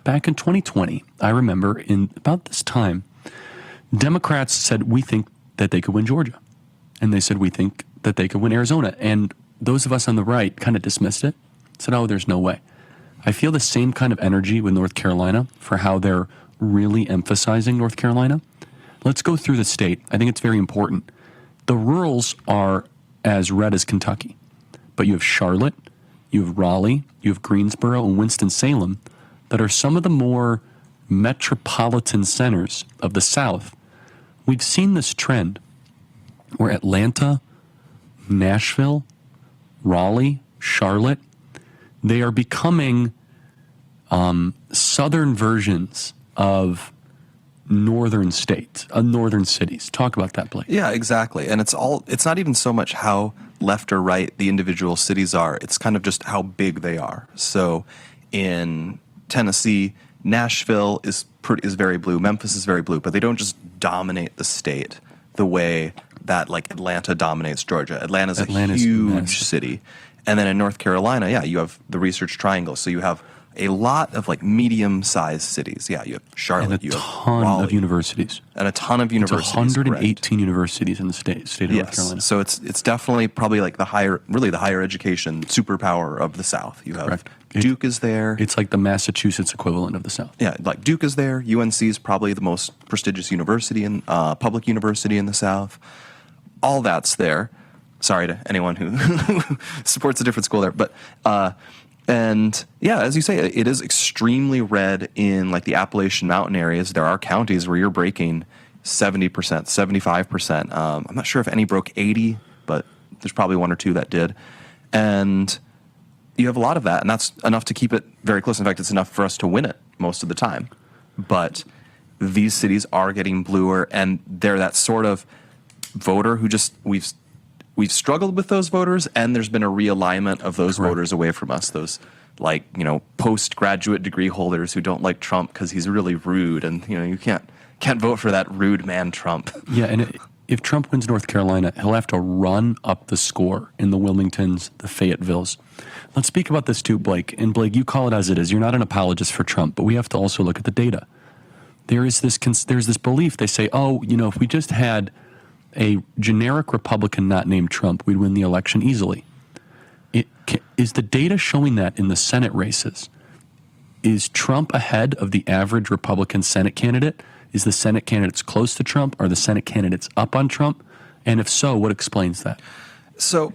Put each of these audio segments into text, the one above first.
back in 2020, I remember in about this time, Democrats said, we think that they could win Georgia. And they said, we think that they could win Arizona. And those of us on the right kind of dismissed it, said, oh, there's no way. I feel the same kind of energy with North Carolina for how they're really emphasizing North Carolina. Let's go through the state. I think it's very important. The rurals are as red as Kentucky, but you have Charlotte, you have Raleigh, you have Greensboro, and Winston-Salem that are some of the more metropolitan centers of the South. We've seen this trend where Atlanta, Nashville, Raleigh, Charlotte, they are becoming southern versions of northern states, northern cities. Talk about that, Blake. Yeah, exactly. And it's not even so much how left or right the individual cities are. It's kind of just how big they are. So in Tennessee, Nashville is very blue. Memphis is very blue, but they don't just dominate the state the way that like Atlanta dominates Georgia. Atlanta's a huge massive city. And then in North Carolina, yeah, you have the Research Triangle. So you have a lot of like medium-sized cities. Yeah, you have Charlotte, and a ton of universities. And a ton of universities. It's 118 universities in the state of North Carolina. So it's definitely probably like the higher education superpower of the South. You have Correct. Duke is there. It's like the Massachusetts equivalent of the South. Yeah, like Duke is there. UNC is probably the most prestigious university in public university in the South. All that's there. Sorry to anyone who supports a different school there, but and yeah, as you say, it is extremely red in like the Appalachian Mountain areas. There are counties where you're breaking 70%, 75%. I'm not sure if any broke 80, but there's probably one or two that did. And you have a lot of that, and that's enough to keep it very close. In fact, it's enough for us to win it most of the time. But these cities are getting bluer, and they're that sort of voter who just we've struggled with those voters, and there's been a realignment of those voters away from us. Those like, postgraduate degree holders who don't like Trump because he's really rude, and you can't vote for that rude man Trump. Yeah, and if Trump wins North Carolina, he'll have to run up the score in the Wilmingtons, the Fayettevilles. Let's speak about this too, Blake. And Blake, you call it as it is. You're not an apologist for Trump, but we have to also look at the data. There's this belief. They say, if we just had a generic Republican not named Trump, we'd win the election easily. Is the data showing that in the Senate races? Is Trump ahead of the average Republican Senate candidate? Is the Senate candidates close to Trump? Are the Senate candidates up on Trump? And if so, what explains that? So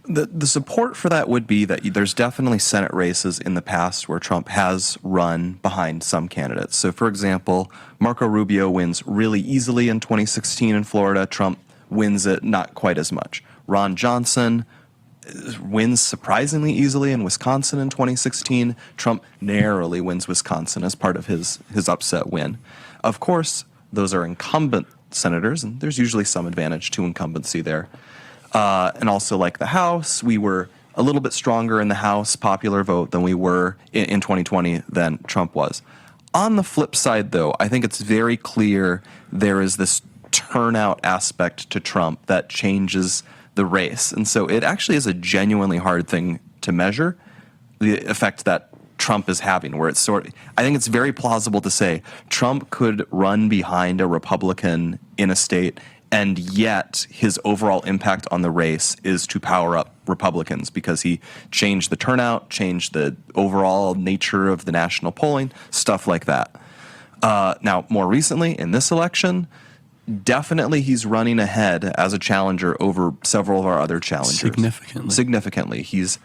the support for that would be that there's definitely Senate races in the past where Trump has run behind some candidates. So, for example, Marco Rubio wins really easily in 2016 in Florida. Trump wins it not quite as much. Ron Johnson wins surprisingly easily in Wisconsin in 2016. Trump narrowly wins Wisconsin as part of his upset win. Of course, those are incumbent senators, and there's usually some advantage to incumbency there. And also, like the House, we were a little bit stronger in the House popular vote than we were in 2020 than Trump was. On the flip side, though, I think it's very clear there is this turnout aspect to Trump that changes the race. And so it actually is a genuinely hard thing to measure, the effect that Trump is having, where it's I think it's very plausible to say Trump could run behind a Republican in a state, and yet his overall impact on the race is to power up Republicans because he changed the turnout, changed the overall nature of the national polling, stuff like that. Now, more recently in this election, definitely he's running ahead as a challenger over several of our other challengers. Significantly. He's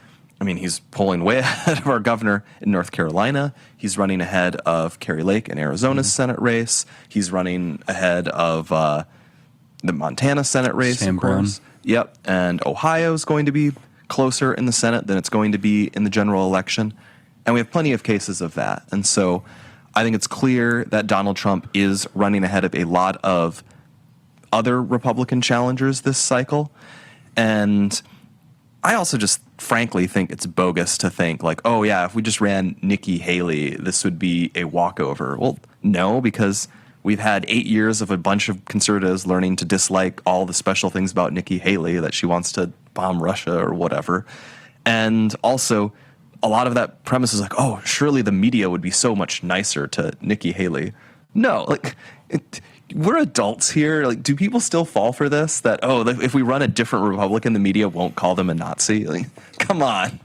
polling way ahead of our governor in North Carolina. He's running ahead of Kari Lake in Arizona's Senate race. He's running ahead of the Montana Senate race, Sam of course. Brown. Yep, and Ohio is going to be closer in the Senate than it's going to be in the general election. And we have plenty of cases of that. And so I think it's clear that Donald Trump is running ahead of a lot of other Republican challengers this cycle. And I also just frankly think it's bogus to think like, oh yeah, if we just ran Nikki Haley, this would be a walkover. Well, no, because we've had 8 years of a bunch of conservatives learning to dislike all the special things about Nikki Haley, that she wants to bomb Russia or whatever. And also, a lot of that premise is like, oh, surely the media would be so much nicer to Nikki Haley. No, like we're adults here. Like, do people still fall for this? That, oh, if we run a different Republican, the media won't call them a Nazi? Like, come on.